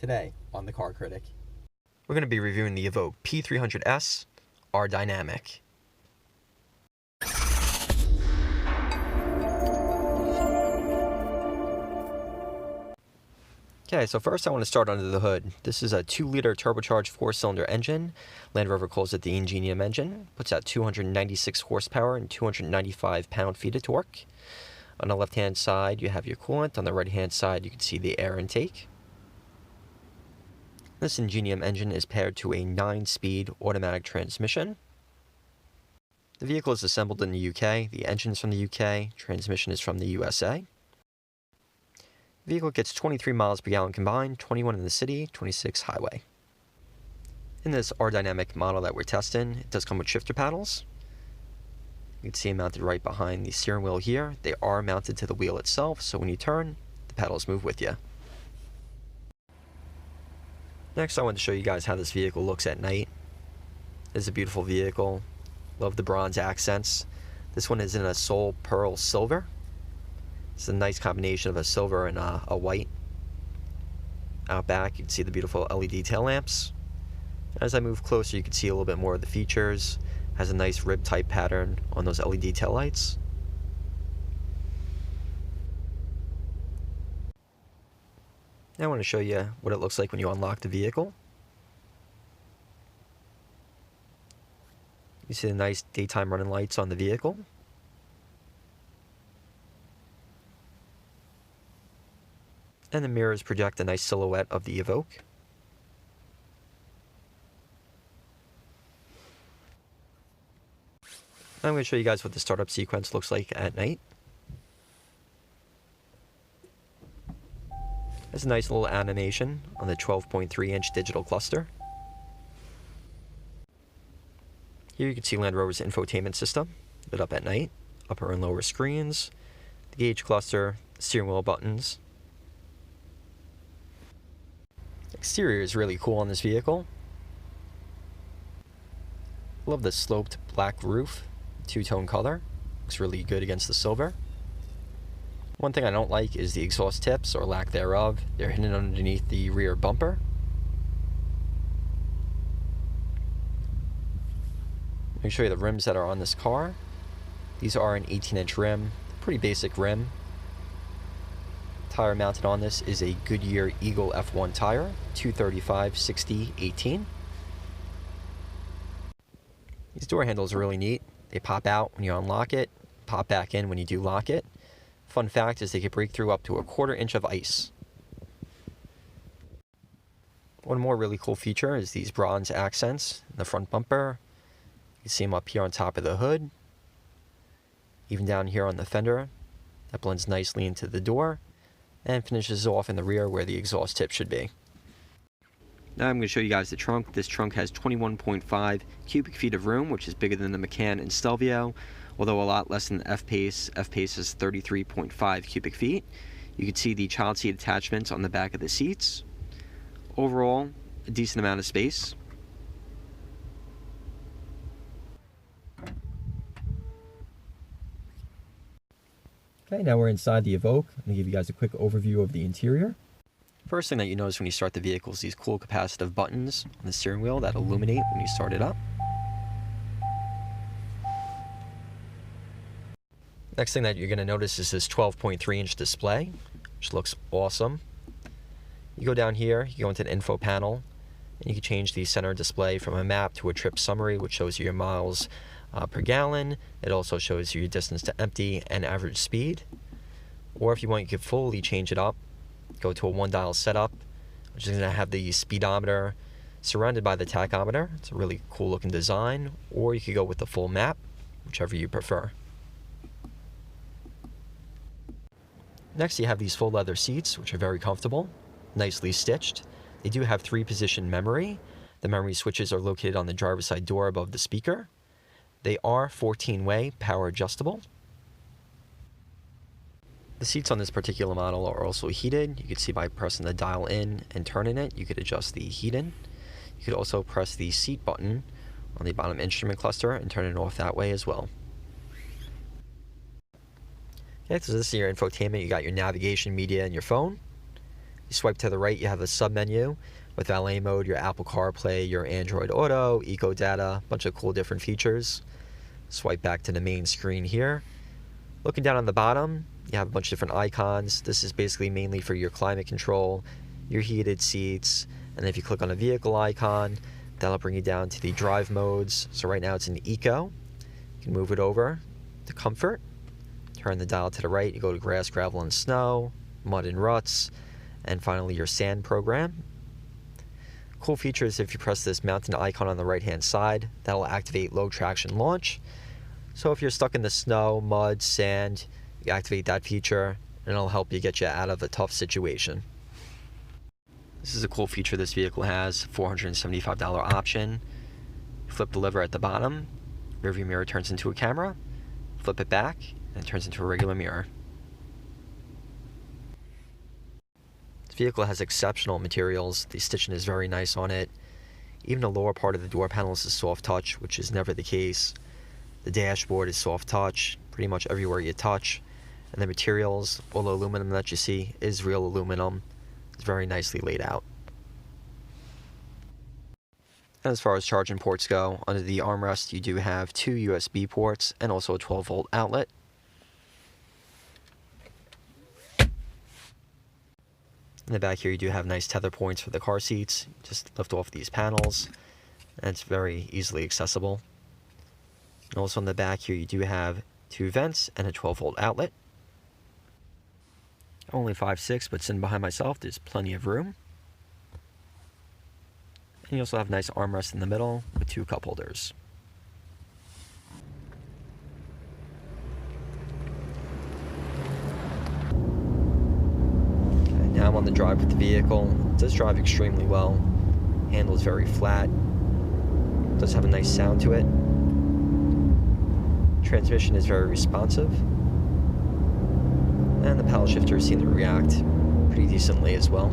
Today on the Car Critic. We're going to be reviewing the Evoque P300S R Dynamic. Okay, so first I want to start under the hood. This is a 2-liter turbocharged 4-cylinder engine. Land Rover calls it the Ingenium engine. Puts out 296 horsepower and 295 pound-feet of torque. On the left-hand side, you have your coolant. On the right-hand side, you can see the air intake. This Ingenium engine is paired to a 9-speed automatic transmission. The vehicle is assembled in the UK. The engine is from the UK. Transmission is from the USA. The vehicle gets 23 miles per gallon combined, 21 in the city, 26 highway. In this R Dynamic model that we're testing, it does come with shifter paddles. You can see them mounted right behind the steering wheel here. They are mounted to the wheel itself, so when you turn, the pedals move with you. Next, I want to show you guys how this vehicle looks at night. It's a beautiful vehicle. Love the bronze accents. This one is in a Sol Pearl Silver. It's a nice combination of a silver and a white. Out back, you can see the beautiful LED tail lamps. As I move closer, you can see a little bit more of the features. Has a nice rib type pattern on those LED tail lights. Now I want to show you what it looks like when you unlock the vehicle. You see the nice daytime running lights on the vehicle. And the mirrors project a nice silhouette of the Evoque. Now I'm going to show you guys what the startup sequence looks like at night. There's a nice little animation on the 12.3-inch digital cluster. Here you can see Land Rover's infotainment system lit up at night, upper and lower screens, the gauge cluster, steering wheel buttons. Exterior is really cool on this vehicle. Love the sloped black roof, two-tone color. Looks really good against the silver. One thing I don't like is the exhaust tips, or lack thereof. They're hidden underneath the rear bumper. Let me show you the rims that are on this car. These are an 18-inch rim, pretty basic rim. Tire mounted on this is a Goodyear Eagle F1 tire, 235/60/18. These door handles are really neat. They pop out when you unlock it, pop back in when you do lock it. Fun fact is they can break through up to 1/4 inch of ice. One more really cool feature is these bronze accents in the front bumper. You can see them up here on top of the hood. Even down here on the fender. That blends nicely into the door and finishes off in the rear where the exhaust tip should be. Now I'm going to show you guys the trunk. This trunk has 21.5 cubic feet of room, which is bigger than the Macan and Stelvio, although a lot less than the F-Pace. F-Pace is 33.5 cubic feet. You can see the child seat attachments on the back of the seats. Overall, a decent amount of space. Okay, now we're inside the Evoque. I'm going to give you guys a quick overview of the interior. First thing that you notice when you start the vehicle is these cool capacitive buttons on the steering wheel that illuminate when you start it up. Next thing that you're going to notice is this 12.3-inch display, which looks awesome. You go down here, you go into the info panel, and you can change the center display from a map to a trip summary, which shows you your miles per gallon. It also shows you your distance to empty and average speed. Or if you want, you can fully change it up. Go to a 1-dial setup, which is going to have the speedometer surrounded by the tachometer. It's a really cool looking design. Or you could go with the full map, whichever you prefer. Next, you have these full leather seats, which are very comfortable, nicely stitched. They do have 3-position memory. The memory switches are located on the driver's side door above the speaker. They are 14-way power adjustable. The seats on this particular model are also heated. You can see by pressing the dial in and turning it, you could adjust the heating. You could also press the seat button on the bottom instrument cluster and turn it off that way as well. Okay, so this is your infotainment. You got your navigation, media, and your phone. You swipe to the right, you have a sub-menu with valet mode, your Apple CarPlay, your Android Auto, Eco Data, a bunch of cool different features. Swipe back to the main screen here. Looking down on the bottom, you have a bunch of different icons. This is basically mainly for your climate control, your heated seats, and if you click on a vehicle icon, that'll bring you down to the drive modes. So right now it's in Eco. You can move it over to Comfort. Turn the dial to the right, you go to Grass, Gravel, and Snow, Mud and Ruts, and finally your Sand program. Cool feature is if you press this mountain icon on the right hand side, that'll activate low traction launch. So if you're stuck in the snow, mud, sand, you activate that feature and it'll help you get you out of a tough situation. This is a cool feature this vehicle has, $475 option. Flip the lever at the bottom, rearview mirror turns into a camera, flip it back, and it turns into a regular mirror. This vehicle has exceptional materials. The stitching is very nice on it. Even the lower part of the door panels is soft touch, which is never the case. The dashboard is soft touch, pretty much everywhere you touch. And the materials, all the aluminum that you see is real aluminum. It's very nicely laid out. And as far as charging ports go, under the armrest you do have 2 USB ports and also a 12-volt outlet. In the back here you do have nice tether points for the car seats. Just lift off these panels and it's very easily accessible. And also in the back here you do have 2 vents and a 12-volt outlet. Only 5'6", but sitting behind myself there's plenty of room. And you also have nice armrests in the middle with 2 cup holders. Now I'm on the drive with the vehicle. It does drive extremely well. Handles very flat. It does have a nice sound to it. Transmission is very responsive. And the paddle shifter seems to react pretty decently as well.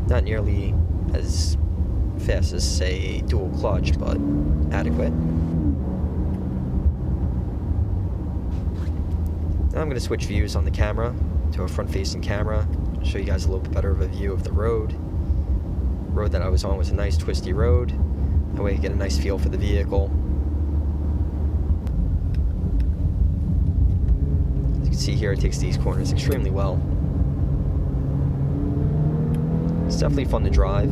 Not nearly as fast as, say, a dual clutch, but adequate. Now I'm going to switch views on the camera to a front-facing camera, show you guys a little bit better of a view of the road. The road that I was on was a nice twisty road. That way you get a nice feel for the vehicle. As you can see here, it takes these corners extremely well. It's definitely fun to drive.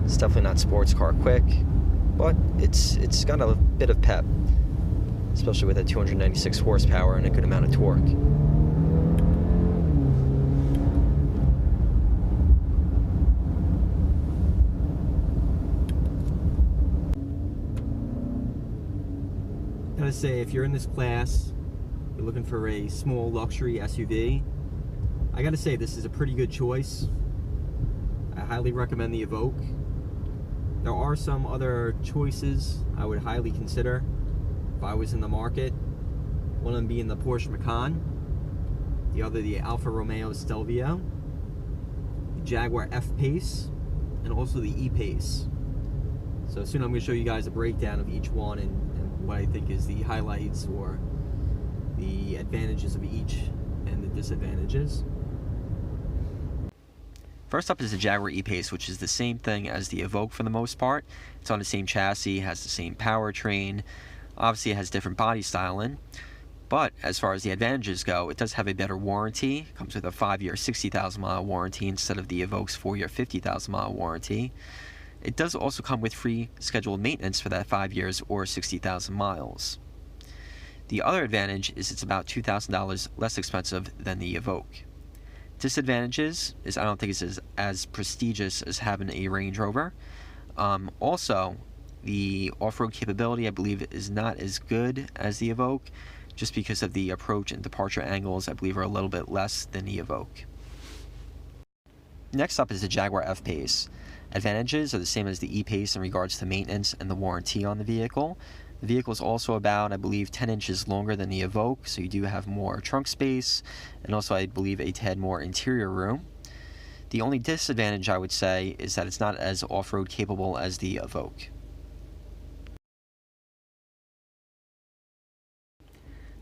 It's definitely not sports car quick, but it's got a bit of pep, especially with that 296 horsepower and a good amount of torque. I gotta say, if you're in this class, you're looking for a small luxury SUV, I gotta say this is a pretty good choice. I highly recommend the Evoque. There are some other choices I would highly consider if I was in the market. One of them being the Porsche Macan, the other the Alfa Romeo Stelvio, the Jaguar F-Pace, and also the E-Pace. So soon I'm going to show you guys a breakdown of each one and what I think is the highlights or the advantages of each and the disadvantages. First up is the Jaguar E-Pace, which is the same thing as the Evoque for the most part. It's on the same chassis, has the same powertrain. Obviously it has different body styling, but as far as the advantages go, it does have a better warranty. It comes with a 5-year 60,000 mile warranty instead of the Evoque's 4-year 50,000 mile warranty. It does also come with free scheduled maintenance for that 5 years or 60,000 miles. The other advantage is it's about $2,000 less expensive than the Evoque. Disadvantages is I don't think it's as prestigious as having a Range Rover. Also, the off-road capability I believe is not as good as the Evoque, just because of the approach and departure angles I believe are a little bit less than the Evoque. Next up is the Jaguar F-Pace. Advantages are the same as the E-Pace in regards to maintenance and the warranty on the vehicle. The vehicle is also about, I believe, 10 inches longer than the Evoque, so you do have more trunk space, and also I believe a tad more interior room. The only disadvantage I would say is that it's not as off-road capable as the Evoque.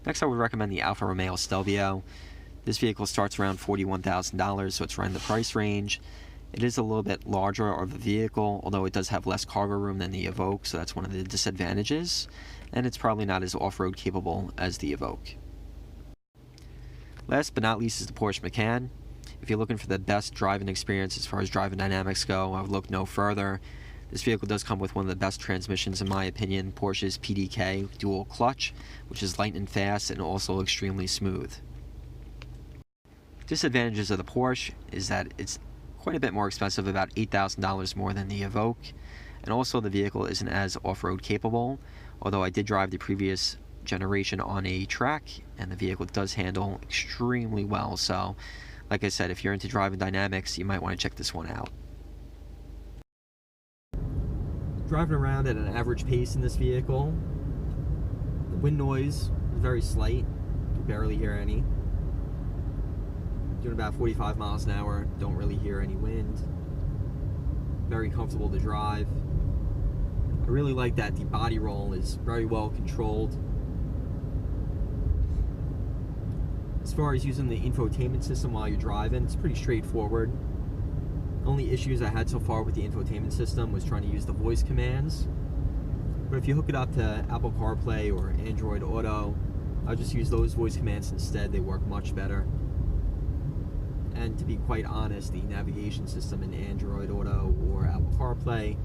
Next I would recommend the Alfa Romeo Stelvio. This vehicle starts around $41,000, so it's right in the price range. It is a little bit larger of a vehicle, although it does have less cargo room than the Evoque, so that's one of the disadvantages. And it's probably not as off-road capable as the Evoque. Last but not least is the Porsche Macan. If you're looking for the best driving experience as far as driving dynamics go, I would look no further. This vehicle does come with one of the best transmissions in my opinion, Porsche's PDK dual clutch, which is light and fast and also extremely smooth. Disadvantages of the Porsche is that it's quite a bit more expensive, about $8,000 more than the Evoque, and also the vehicle isn't as off-road capable, although I did drive the previous generation on a track and the vehicle does handle extremely well. So like I said, if you're into driving dynamics, you might want to check this one out. Driving around at an average pace in this vehicle, the wind noise is very slight, you barely hear any. Doing about 45 miles an hour, don't really hear any wind. Very comfortable to drive. I really like that the body roll is very well controlled. As far as using the infotainment system while you're driving, it's pretty straightforward. The only issues I had so far with the infotainment system was trying to use the voice commands. But if you hook it up to Apple CarPlay or Android Auto, I'll just use those voice commands instead. They work much better. And to be quite honest, the navigation system in Android Auto or Apple CarPlay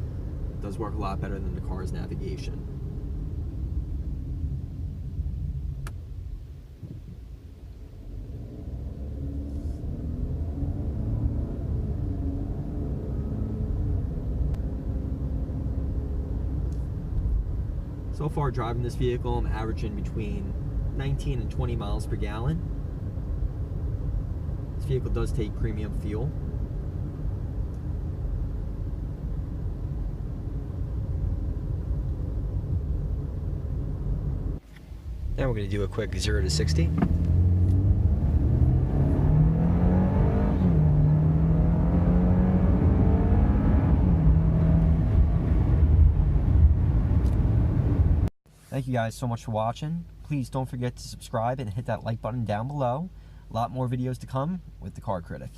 does work a lot better than the car's navigation. So far driving this vehicle, I'm averaging between 19 and 20 miles per gallon. This vehicle does take premium fuel. Now we're going to do a quick 0 to 60. Thank you guys so much for watching. Please don't forget to subscribe and hit that like button down below. A lot more videos to come with the Car Critic.